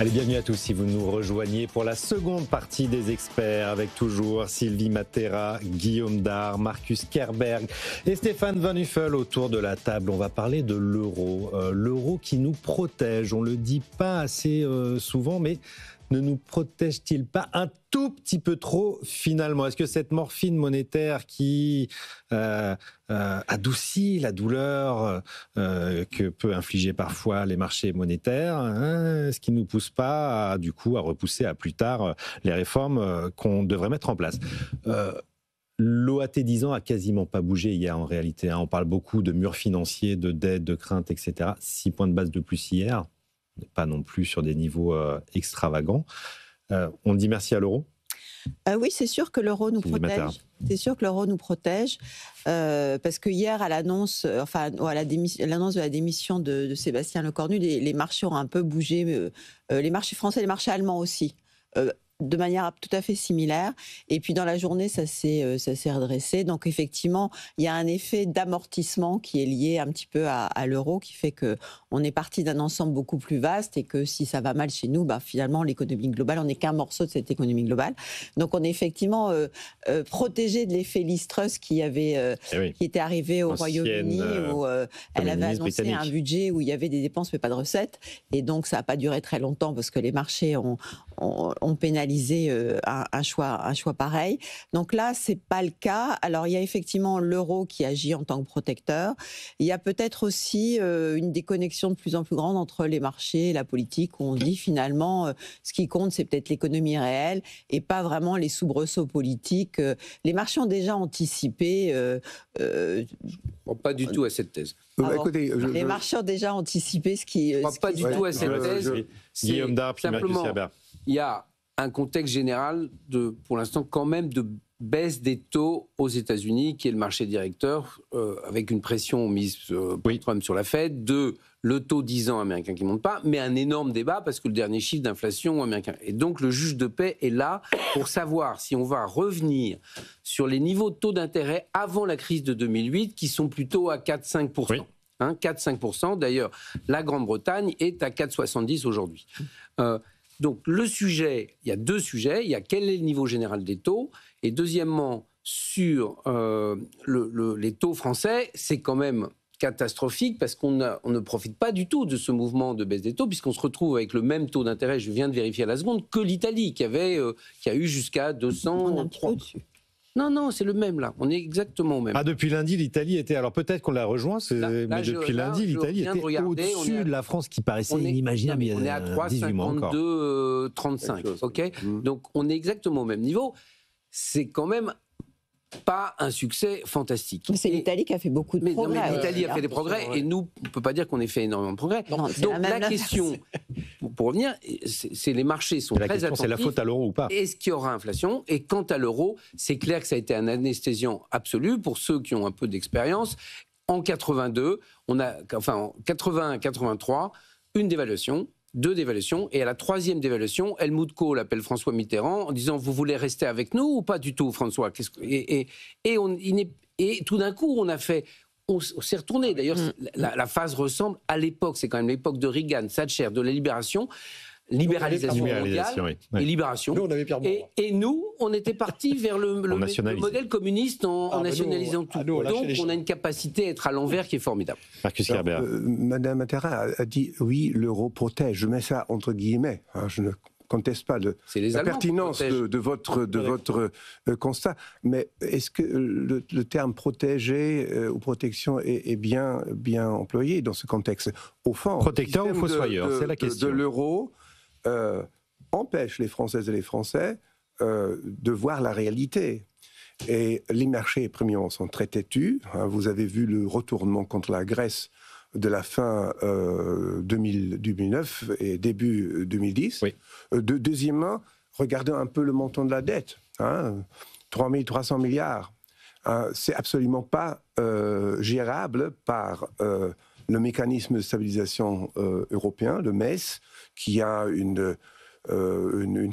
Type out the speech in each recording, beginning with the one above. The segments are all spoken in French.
Allez, bienvenue à tous si vous nous rejoignez pour la seconde partie des experts avec toujours Sylvie Matera, Guillaume Dard, Marcus Kerberg et Stéphane Van Huffel autour de la table. On va parler de l'euro. L'euro qui nous protège, on le dit pas assez souvent, mais ne nous protège-t-il pas un tout petit peu trop finalement? Est-ce que cette morphine monétaire qui adoucit la douleur que peut infliger parfois les marchés monétaires, est-ce qui ne nous pousse pas du coup à repousser à plus tard les réformes qu'on devrait mettre en place? L'OAT 10 ans a quasiment pas bougé hier en réalité. On parle beaucoup de murs financiers, de dettes, de craintes, etc. 6 points de base de plus hier. On n'est pas non plus sur des niveaux extravagants. On dit merci à l'euro? Oui, c'est sûr que l'euro nous protège. C'est sûr que l'euro nous protège parce que hier, à l'annonce, l'annonce de la démission de Sébastien Lecornu, les marchés ont un peu bougé. Les marchés français, les marchés allemands aussi. De manière tout à fait similaire. Et puis dans la journée, ça s'est redressé. Donc effectivement, il y a un effet d'amortissement qui est lié un petit peu à l'euro, qui fait qu'on est parti d'un ensemble beaucoup plus vaste et que si ça va mal chez nous, finalement l'économie globale, on n'est qu'un morceau de cette économie globale. Donc on est effectivement protégé de l'effet Liz Truss qui était arrivé au Royaume-Uni, où elle avait annoncé un budget où il y avait des dépenses mais pas de recettes. Et donc ça n'a pas duré très longtemps parce que les marchés ont pénalisé un choix pareil. Donc là, c'est pas le cas. Alors, il y a effectivement l'euro qui agit en tant que protecteur. Il y a peut-être aussi une déconnexion de plus en plus grande entre les marchés et la politique, où on dit finalement, ce qui compte, c'est peut-être l'économie réelle et pas vraiment les soubresauts politiques. Les marchés ont déjà anticipé... pas du tout à cette thèse. Écoutez, les marchés ont déjà anticipé ce qui... pas du tout à cette thèse. Guillaume Dard, puis Marcus Kerberg. Il y a un contexte général pour l'instant quand même de baisse des taux aux États-Unis, qui est le marché directeur, avec une pression mise Trump sur la Fed, le taux 10 ans américain qui ne monte pas, mais un énorme débat parce que le dernier chiffre d'inflation américain. Et donc le juge de paix est là pour savoir si on va revenir sur les niveaux de taux d'intérêt avant la crise de 2008, qui sont plutôt à 4-5%. Oui. 4-5%. D'ailleurs, la Grande-Bretagne est à 4,70 aujourd'hui. Donc le sujet, il y a deux sujets. Il y a quel est le niveau général des taux, et deuxièmement, sur les taux français, c'est quand même catastrophique parce qu'on ne profite pas du tout de ce mouvement de baisse des taux, puisqu'on se retrouve avec le même taux d'intérêt, je viens de vérifier à la seconde, que l'Italie, qui a eu jusqu'à 200... On est un petit peu dessus. Non, c'est le même là. On est exactement au même. Depuis lundi, l'Italie était... Alors peut-être qu'on la rejoint, mais depuis lundi, l'Italie était au-dessus de la France, qui paraissait inimaginable il y a 18 mois encore. On est à 3,52, 35, ok. Donc on est exactement au même niveau. C'est quand même pas un succès fantastique. Mais c'est l'Italie qui a fait beaucoup de progrès. Mais l'Italie a fait des progrès, et nous, on ne peut pas dire qu'on ait fait énormément de progrès. Non, donc la question, pour revenir, c'est les marchés sont très attentifs. C'est la faute à l'euro ou pas? Est-ce qu'il y aura inflation? Et quant à l'euro, c'est clair que ça a été un anesthésiant absolu pour ceux qui ont un peu d'expérience. En 82, en 81-83, une dévaluation. 2 dévaluations, et à la 3e dévaluation, Helmut Kohl appelle François Mitterrand en disant: vous voulez rester avec nous ou pas du tout, François? Et tout d'un coup, on s'est retourné. D'ailleurs, la phase ressemble à l'époque, c'est quand même l'époque de Reagan, Thatcher, de la libéralisation mondiale et libération. Nous, on avait et nous, on était partis vers le modèle communiste en nationalisant tout. Donc, on a une capacité à être à l'envers qui est formidable. Marcus Kerberg. Madame Matera a dit oui, l'euro protège. Je mets ça entre guillemets. Je ne conteste pas la pertinence de votre constat. Mais est-ce que le terme protéger ou protection est bien employé dans ce contexte? Au fond, protecteur ou fossoyeur, c'est la question. De l'euro empêche les Françaises et les Français de voir la réalité. Et les marchés, premièrement, sont très têtus. Vous avez vu le retournement contre la Grèce de la fin 2009 et début 2010. Oui. Deuxièmement, regardez un peu le montant de la dette. 3 300 milliards. C'est absolument pas gérable par le mécanisme de stabilisation européen, le MES, qui a une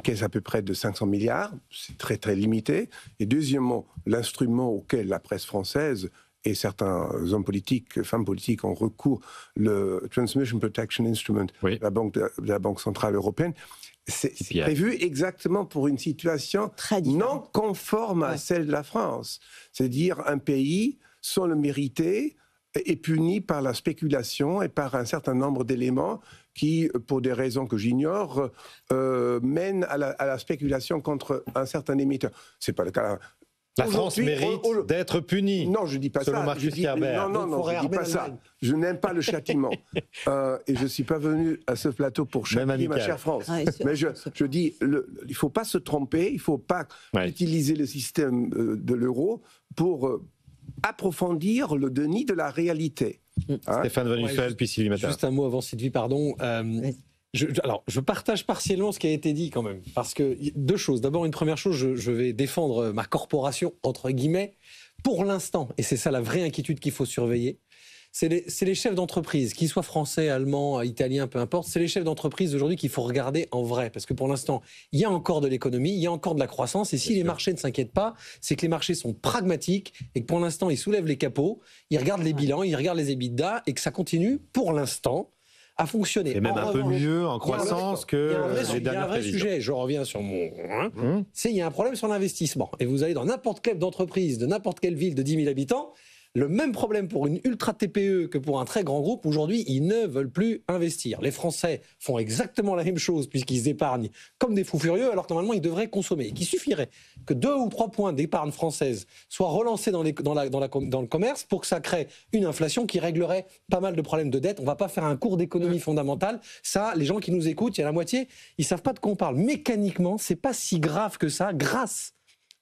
caisse à peu près de 500 milliards, c'est très très limité. Et deuxièmement, l'instrument auquel la presse française et certains hommes politiques, femmes politiques ont recours le Transmission Protection Instrument de la Banque Centrale Européenne. C'est prévu exactement pour une situation non conforme à celle de la France. C'est-à-dire un pays, sans le mériter, est puni par la spéculation et par un certain nombre d'éléments qui, pour des raisons que j'ignore, mènent à la spéculation contre un certain émetteur. Ce n'est pas le cas. La France mérite d'être punie. Non, je ne dis pas selon ça. Marcus Kerber. Non, je ne dis pas ça. Je n'aime pas le châtiment. Et je ne suis pas venu à ce plateau pour châtier ma chère France. Mais je dis, il ne faut pas se tromper, il ne faut pas utiliser le système de l'euro pour approfondir le déni de la réalité. Stéphane Van Nuffel, puis Sylvie Matera. Juste un mot avant Sylvie, pardon. Je partage partiellement ce qui a été dit quand même, parce que deux choses. D'abord, une première chose, je vais défendre ma corporation, entre guillemets, pour l'instant, et c'est ça la vraie inquiétude qu'il faut surveiller, c'est les chefs d'entreprise, qu'ils soient français, allemands, italiens, peu importe, c'est les chefs d'entreprise aujourd'hui qu'il faut regarder en vrai, parce que pour l'instant, il y a encore de l'économie, il y a encore de la croissance, et si les marchés ne s'inquiètent pas, c'est que les marchés sont pragmatiques, et que pour l'instant, ils soulèvent les capots, ils regardent les bilans, ils regardent les EBITDA, et que ça continue, pour l'instant, à fonctionner. Et même un peu mieux en croissance que les dernières prévisions. Il y a un vrai sujet, je reviens sur mon... il y a un problème sur l'investissement. Et vous allez dans n'importe quelle entreprise, de n'importe quelle ville de 10 000 habitants, le même problème pour une ultra TPE que pour un très grand groupe. Aujourd'hui, ils ne veulent plus investir. Les Français font exactement la même chose puisqu'ils épargnent comme des fous furieux, alors que normalement, ils devraient consommer. Et qu'il suffirait que 2 ou 3 points d'épargne française soient relancés dans le commerce pour que ça crée une inflation qui réglerait pas mal de problèmes de dette. On ne va pas faire un cours d'économie fondamentale. Ça, les gens qui nous écoutent, il y a la moitié, ils ne savent pas de quoi on parle. Mécaniquement, ce n'est pas si grave que ça grâce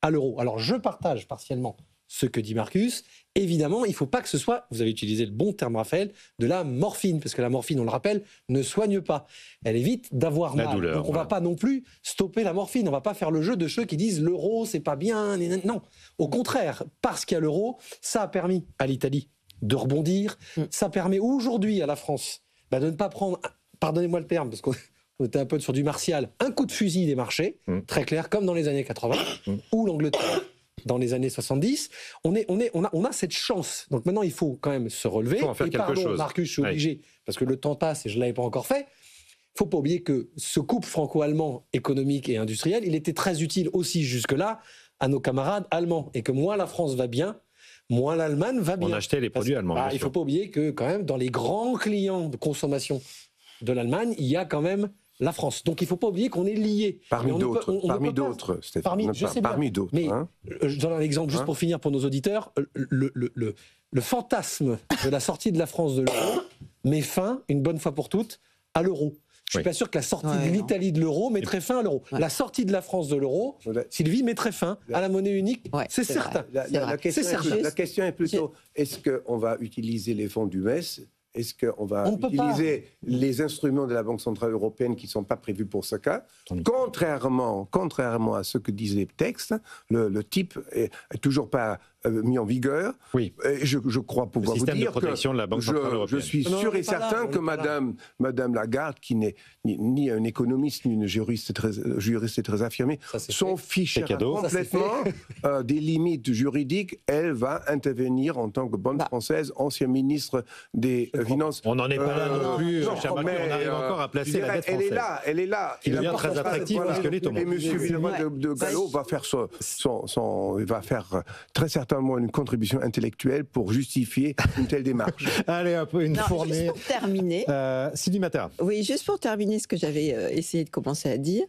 à l'euro. Alors, je partage partiellement ce que dit Marcus. Évidemment, il ne faut pas que ce soit, vous avez utilisé le bon terme Raphaël, de la morphine, parce que la morphine, on le rappelle, ne soigne pas. Elle évite d'avoir mal. Douleur, donc on ne va pas non plus stopper la morphine, on ne va pas faire le jeu de ceux qui disent l'euro, c'est pas bien. Non, au contraire, parce qu'il y a l'euro, ça a permis à l'Italie de rebondir, ça permet aujourd'hui à la France de ne pas prendre, pardonnez-moi le terme, parce qu'on était un peu sur du martial, un coup de fusil des marchés, très clair, comme dans les années 80, ou l'Angleterre dans les années 70, on a cette chance. Donc maintenant, il faut quand même se relever. Il faut en faire quelque chose. Marcus, je suis obligé, parce que le temps passe et je ne l'avais pas encore fait. Il ne faut pas oublier que ce couple franco-allemand économique et industriel, il était très utile aussi jusque-là à nos camarades allemands. Et que moins la France va bien, moins l'Allemagne va bien. On achetait les produits allemands. Il ne faut pas oublier que quand même, dans les grands clients de consommation de l'Allemagne, il y a quand même la France. Donc il ne faut pas oublier qu'on est liés. Parmi d'autres, Stéphane. Parmi d'autres. Mais je donne un exemple juste pour finir pour nos auditeurs. Le fantasme de la sortie de la France de l'euro met fin, une bonne fois pour toutes, à l'euro. Je ne suis pas sûr que la sortie de l'Italie de l'euro mettrait fin à l'euro. La sortie de la France de l'euro, Sylvie, mettrait fin à la monnaie unique, c'est certain. La question est plutôt, est-ce qu'on va utiliser les fonds du MES ? Est-ce qu'on va utiliser les instruments de la Banque Centrale Européenne qui ne sont pas prévus pour ce cas ? Contrairement à ce que disent les textes, le type est toujours pas mis en vigueur. Oui. Je crois pouvoir vous dire que de la Banque Centrale Européenne. Je suis sûr et certain que Madame Lagarde, qui n'est ni un économiste ni une juriste très affirmée, s'en fichera complètement des limites juridiques. Elle va intervenir en tant que bonne Française, ancienne ministre des Finances. On n'en est pas là non plus, cher Macron, on arrive encore à placer la dette française. Elle est là. Il devient très attractif parce que les Et M. Villeroy de Gallo va faire très certainement une contribution intellectuelle pour justifier une telle démarche. Allez, un peu une fournée. Juste pour terminer. Sylvie Matera. Oui, juste pour terminer ce que j'avais essayé de commencer à dire.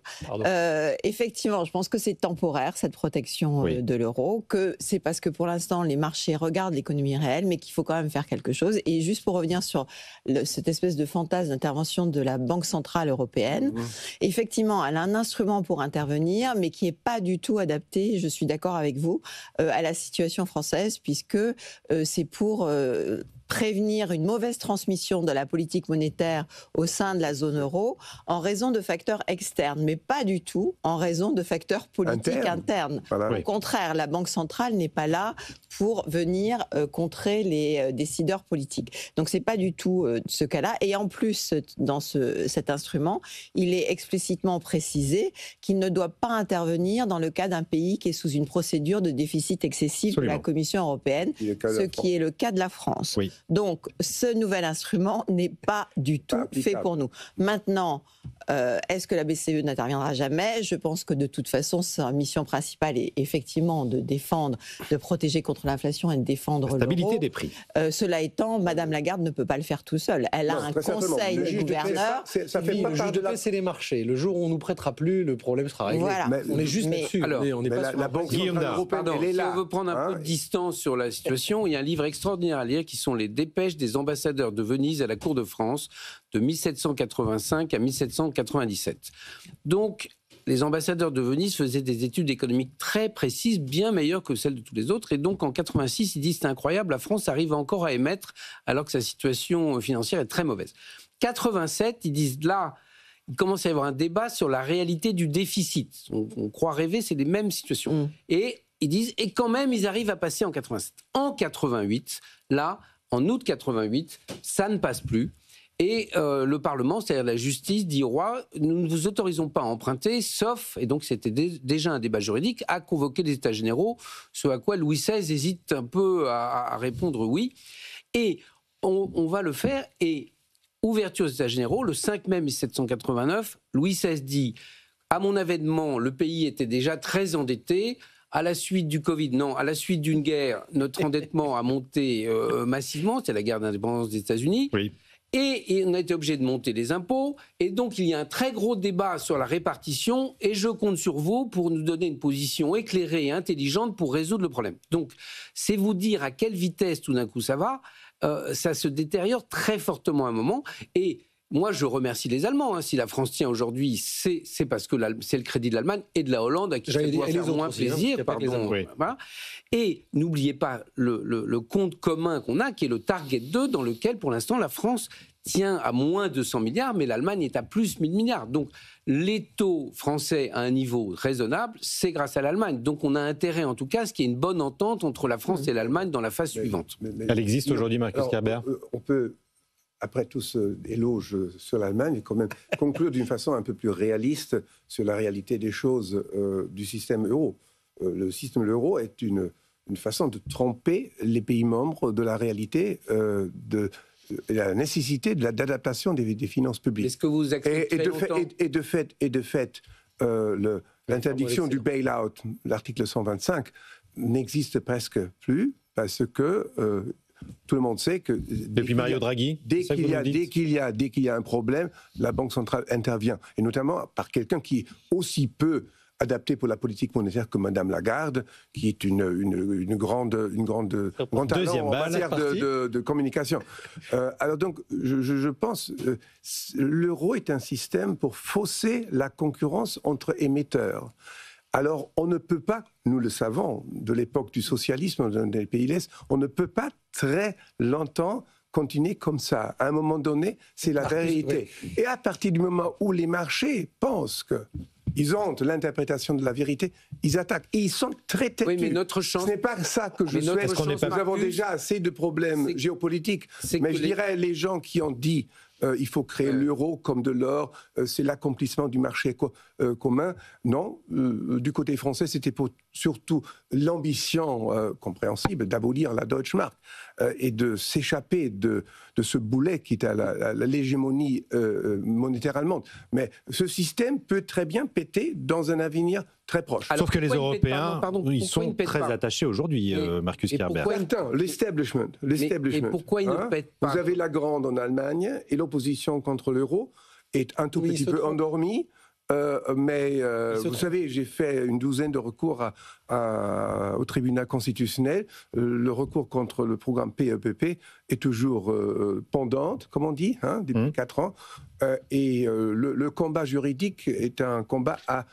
Effectivement, je pense que c'est temporaire, cette protection de l'euro, que c'est parce que pour l'instant, les marchés regardent l'économie réelle, mais qu'il faut quand même faire quelque chose. Et juste pour revenir sur cette espèce de fantasme d'intervention de la Banque Centrale Européenne, effectivement, elle a un instrument pour intervenir, mais qui n'est pas du tout adapté, je suis d'accord avec vous, à la situation française, puisque c'est pour prévenir une mauvaise transmission de la politique monétaire au sein de la zone euro en raison de facteurs externes, mais pas du tout en raison de facteurs politiques internes. Voilà. Au contraire, la Banque centrale n'est pas là pour venir contrer les décideurs politiques. Donc c'est pas du tout ce cas-là. Et en plus, dans cet instrument, il est explicitement précisé qu'il ne doit pas intervenir dans le cas d'un pays qui est sous une procédure de déficit excessif de la Commission européenne, ce qui est le cas de la France. Oui. Donc, ce nouvel instrument n'est pas du tout fait pour nous. Maintenant, est-ce que la BCE n'interviendra jamais ? Je pense que de toute façon, sa mission principale est effectivement de défendre, de protéger contre l'inflation et de défendre la stabilité des prix. Cela étant, Madame Lagarde ne peut pas le faire tout seul. Elle a un conseil de gouverneurs. Ça fait pas part de c'est les marchés. Le jour où on nous prêtera plus, le problème sera réglé. Voilà. On est juste là-dessus. On n'est pas sur la Banque centrale européenne. Si on veut prendre un peu de distance sur la situation, il y a un livre extraordinaire à lire qui sont les dépêches des ambassadeurs de Venise à la Cour de France de 1785 à 1797. Donc, les ambassadeurs de Venise faisaient des études économiques très précises, bien meilleures que celles de tous les autres. Et donc, en 86, ils disent c'est incroyable, la France arrive encore à émettre alors que sa situation financière est très mauvaise. 87, ils disent là, il commence à y avoir un débat sur la réalité du déficit. On croit rêver, c'est les mêmes situations. Et ils disent, et quand même, ils arrivent à passer en 87. En 88, là, en août 88, ça ne passe plus. Et le Parlement, c'est-à-dire la justice, dit au roi, nous ne vous autorisons pas à emprunter, sauf, et donc c'était déjà un débat juridique, à convoquer les États généraux, ce à quoi Louis XVI hésite un peu à répondre oui. Et on va le faire, et ouverture des États généraux, le 5 mai 1789, Louis XVI dit, à mon avènement, le pays était déjà très endetté. À la suite du Covid, non, à la suite d'une guerre, notre endettement a monté massivement, c'est la guerre d'indépendance des États-Unis. Oui. Et on a été obligé de monter les impôts. Et donc, il y a un très gros débat sur la répartition. Et je compte sur vous pour nous donner une position éclairée et intelligente pour résoudre le problème. Donc, c'est vous dire à quelle vitesse tout d'un coup ça va. Ça se détériore très fortement à un moment. Et moi, je remercie les Allemands. Si la France tient aujourd'hui, c'est parce que c'est le crédit de l'Allemagne et de la Hollande à qui ça doit faire moins plaisir. Voilà. Et n'oubliez pas le compte commun qu'on a, qui est le Target 2, dans lequel, pour l'instant, la France tient à moins de 100 milliards, mais l'Allemagne est à plus 1000 milliards. Donc, les taux français à un niveau raisonnable, c'est grâce à l'Allemagne. Donc, on a intérêt, en tout cas, à ce qu'il y ait une bonne entente entre la France et l'Allemagne dans la phase suivante. Elle existe aujourd'hui, Marcus Kerber. On peut, après tout ce éloge sur l'Allemagne, quand même conclure d'une façon un peu plus réaliste sur la réalité des choses du système euro. Le système de l'euro est une façon de tromper les pays membres de la réalité de la nécessité d'adaptation des finances publiques. Est-ce que vous acceptez et de fait, l'interdiction du bail-out, l'article 125, n'existe presque plus parce que tout le monde sait que depuis Mario Draghi, dès qu'il y a un problème, la Banque centrale intervient, et notamment par quelqu'un qui est aussi peu adapté pour la politique monétaire que Madame Lagarde, qui est une grande talent en matière de communication. Alors donc, je pense l'euro est un système pour fausser la concurrence entre émetteurs. Alors, on ne peut pas, nous le savons, de l'époque du socialisme dans les pays de l'Est, on ne peut pas très longtemps continuer comme ça. À un moment donné, c'est la vérité. Oui. Et à partir du moment où les marchés pensent qu'ils ont l'interprétation de la vérité, ils attaquent. Et ils sont très têtus. Oui, mais notre chance... Ce n'est pas ça que je souhaite. Nous avons déjà assez de problèmes géopolitiques. Mais je dirais, les gens qui ont dit il faut créer l'euro comme de l'or, c'est l'accomplissement du marché commun. Non, du côté français, c'était surtout l'ambition compréhensible d'abolir la Deutsche Mark et de s'échapper de ce boulet qui est à l'hégémonie monétaire allemande. Mais ce système peut très bien péter dans un avenir très proche. Alors, sauf que les Européens, ils sont très attachés aujourd'hui, Marcus Kerber. L'establishment. Et pourquoi ils ne pètent pas ? Vous avez la Grande en Allemagne et l'opposition contre l'euro est un tout petit peu endormie. Mais vous savez, j'ai fait une douzaine de recours au tribunal constitutionnel. Le recours contre le programme PEPP est toujours pendante, comme on dit, depuis 4 ans. Et le combat juridique est un combat à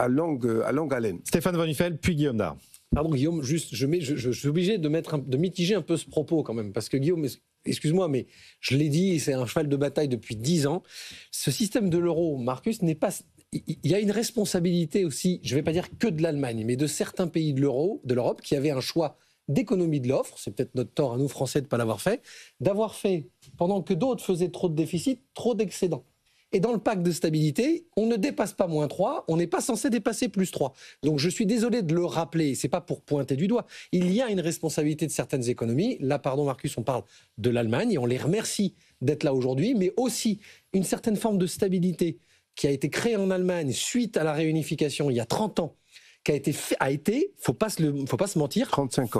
longue haleine. Stéphane Vonifeld, puis Guillaume Dard. Pardon Guillaume, juste, je suis obligé de mitiger un peu ce propos quand même, parce que Guillaume excuse-moi, mais je l'ai dit, c'est un cheval de bataille depuis 10 ans. Ce système de l'euro, Marcus, n'est pas... Il y a une responsabilité aussi, je ne vais pas dire que de l'Allemagne, mais de certains pays de l'Europe qui avaient un choix d'économie de l'offre, c'est peut-être notre tort à nous Français de ne pas l'avoir fait, d'avoir fait, pendant que d'autres faisaient trop de déficit, trop d'excédents. Et dans le pacte de stabilité, on ne dépasse pas -3, on n'est pas censé dépasser +3. Donc je suis désolé de le rappeler, c'est pas pour pointer du doigt. Il y a une responsabilité de certaines économies. Là, pardon Marcus, on parle de l'Allemagne et on les remercie d'être là aujourd'hui, mais aussi une certaine forme de stabilité qui a été créée en Allemagne suite à la réunification il y a 30 ans, qui a été, faut pas se mentir, 35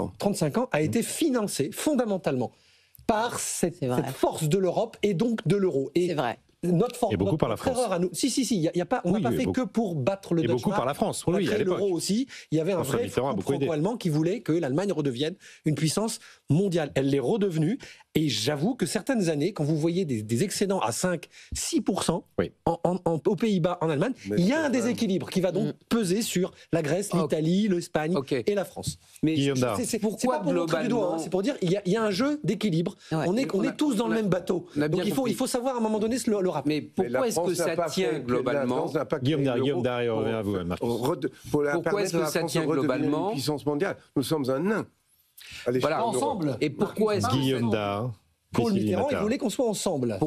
ans, a été financée fondamentalement par cette force de l'Europe et donc de l'euro. C'est vrai. Et beaucoup par la France. Erreur à nous. On n'a pas fait que pour battre le Deutsche Mark. Et beaucoup par la France. On a créé l'euro aussi. Il y avait un vrai front franco-allemand qui voulait que l'Allemagne redevienne une puissance mondiale. Elle l'est redevenue. Et j'avoue que certaines années, quand vous voyez des excédents à 5-6% aux Pays-Bas, en Allemagne, il y a un déséquilibre qui va donc peser sur la Grèce, l'Italie, l'Espagne et la France. Mais c'est pas pour montrer du doigt, c'est pour dire qu'il y a un jeu d'équilibre. On est tous dans le même bateau. Donc il faut savoir à un moment donné le rappeler. Mais pourquoi est-ce que ça tient globalement Guillaume Darry, on revient à vous, Marcus. Pourquoi est-ce que ça tient globalement une puissance mondiale. Nous sommes un nain. Voilà, ensemble. Et pourquoi est-ce que Guillaume Darry, Paul Mitterrand, il voulait qu'on soit ensemble.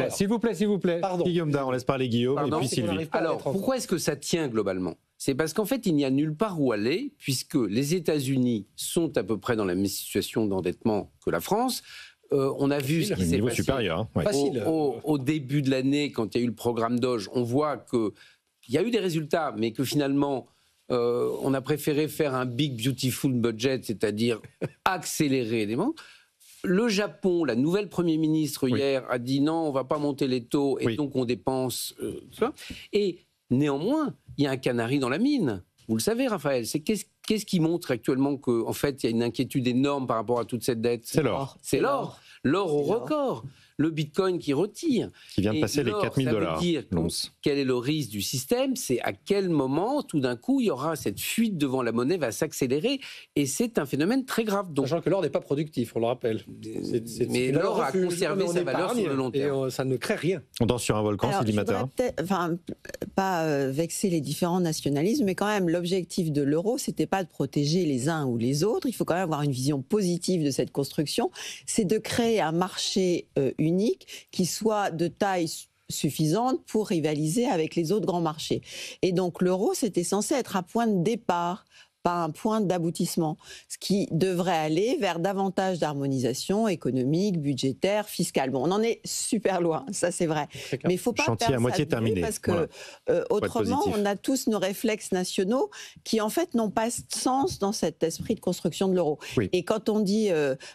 S'il vous plaît. Pardon. Guillaume Darry, on laisse parler Guillaume et puis Sylvie. Alors, pourquoi est-ce que ça tient globalement ? C'est parce qu'en fait, il n'y a nulle part où aller, puisque les États-Unis sont à peu près dans la même situation d'endettement que la France. On a vu ce qui s'est passé supérieur, au début de l'année, quand il y a eu le programme Doge. On voit qu'il y a eu des résultats, mais que finalement, on a préféré faire un big beautiful budget, c'est-à-dire accélérer les monts. Le Japon, la nouvelle Premier ministre hier a dit non, on ne va pas monter les taux et donc on dépense. Et néanmoins, il y a un canari dans la mine. Vous le savez, Raphaël, c'est qu'est-ce qui montre actuellement qu'en fait, il y a une inquiétude énorme par rapport à toute cette dette ? C'est l'or. C'est l'or. L'or au record. Le Bitcoin qui retire. Qui vient de passer les $4 000. Ça veut dire quel est le risque du système ? C'est à quel moment, tout d'un coup, il y aura cette fuite devant la monnaie va s'accélérer. Et c'est un phénomène très grave. Donc, sachant que l'or n'est pas productif, on le rappelle. Mais l'or a conservé sa valeur sur le long terme. Et ça ne crée rien. On danse sur un volcan, Sylvie Matera. Pas vexer les différents nationalismes, mais quand même, l'objectif de l'euro, c'était pas de protéger les uns ou les autres. Il faut quand même avoir une vision positive de cette construction. C'est de créer un marché unique qui soit de taille suffisante pour rivaliser avec les autres grands marchés. Et donc l'euro, c'était censé être un point de départ, pas un point d'aboutissement, ce qui devrait aller vers davantage d'harmonisation économique, budgétaire, fiscale. Bon, on en est super loin, ça c'est vrai. Mais il ne faut pas chantier perdre à moitié ça de terminé. vue parce que autrement, on a tous nos réflexes nationaux qui en fait n'ont pas de sens dans cet esprit de construction de l'euro. Et quand on dit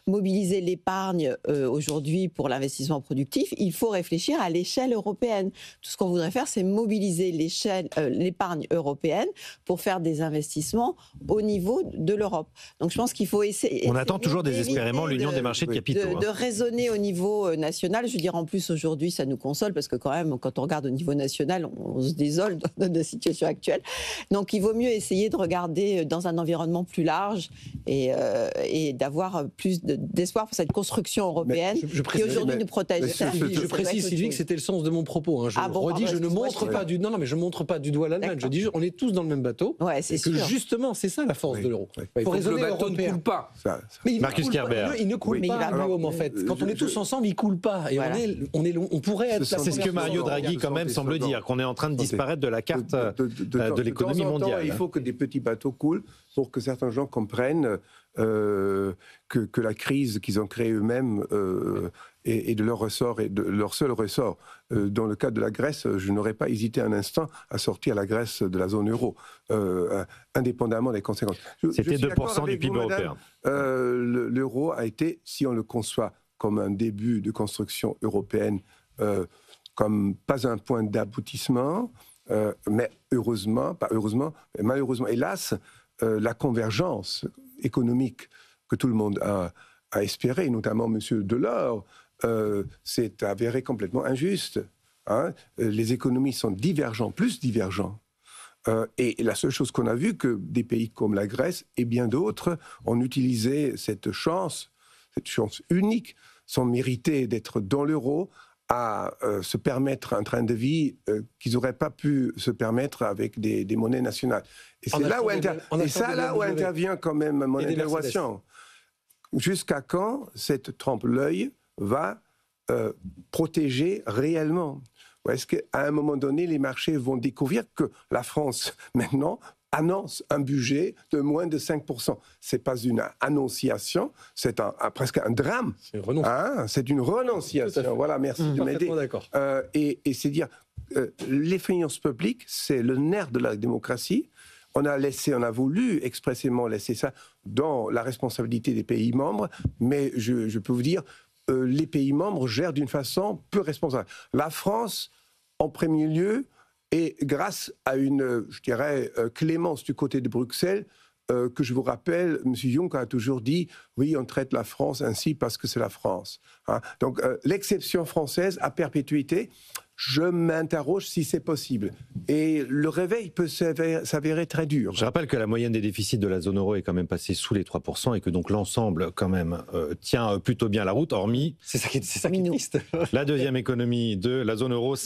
mobiliser l'épargne aujourd'hui pour l'investissement productif, il faut réfléchir à l'échelle européenne. Tout ce qu'on voudrait faire, c'est mobiliser l'épargne européenne pour faire des investissements au niveau de l'Europe. Donc je pense qu'il faut essayer. On attend toujours désespérément l'union des marchés de capitaux. De raisonner au niveau national. Je veux dire, en plus, aujourd'hui, ça nous console parce que quand même, quand on regarde au niveau national, on se désole de la situation actuelle. Donc il vaut mieux essayer de regarder dans un environnement plus large et d'avoir plus d'espoir pour cette construction européenne qui aujourd'hui nous protège. Je précise, Sylvie, que c'était le sens de mon propos. Je redis, je ne montre pas du... Non, mais je montre pas du doigt l'Allemagne. Je dis, on est tous dans le même bateau. Ouais, c'est sûr. Justement, c'est ça la force de l'euro. Il faut que le bateau ne coule pas. Marcus Kerber. Il ne coule pas, Guillaume, en fait. Quand on est tous ensemble, il ne coule pas. Et on pourrait être... C'est ce que Mario Draghi, quand même, semble dire, qu'on est en train de disparaître de la carte de l'économie mondiale. Il faut que des petits bateaux coulent pour que certains gens comprennent que la crise qu'ils ont créée eux-mêmes est de leur ressort et de leur seul ressort. Dans le cas de la Grèce, je n'aurais pas hésité un instant à sortir la Grèce de la zone euro, indépendamment des conséquences. C'était 2% du PIB européen. L'euro a été, si on le conçoit comme un début de construction européenne, comme pas un point d'aboutissement, mais malheureusement, hélas, la convergence économique que tout le monde a espéré, notamment M. Delors, s'est avéré complètement injuste. Les économies sont plus divergents. Et la seule chose qu'on a vue, que des pays comme la Grèce et bien d'autres ont utilisé cette chance unique sont mérités d'être dans l'euro à se permettre un train de vie qu'ils n'auraient pas pu se permettre avec des monnaies nationales. Et c'est là où, intervient quand même mon interrogation. Jusqu'à quand cette trompe-l'œil va protéger réellement? Ou est-ce qu'à un moment donné, les marchés vont découvrir que la France, maintenant, annonce un budget de moins de 5%. Ce n'est pas une annonciation, c'est presque un drame. C'est une renonciation. Voilà, merci de m'aider. Et c'est dire, les finances publiques, c'est le nerf de la démocratie. On a voulu expressément laisser ça dans la responsabilité des pays membres, mais je peux vous dire, les pays membres gèrent d'une façon peu responsable. La France, en premier lieu, et grâce à une, je dirais, clémence du côté de Bruxelles, que je vous rappelle, M. Juncker a toujours dit, oui, on traite la France ainsi parce que c'est la France. Donc, l'exception française à perpétuité, je m'interroge si c'est possible. Et le réveil peut s'avérer très dur. Je rappelle que la moyenne des déficits de la zone euro est quand même passée sous les 3% et que donc l'ensemble, quand même, tient plutôt bien la route, hormis... C'est ça qui est triste. La deuxième économie de la zone euro,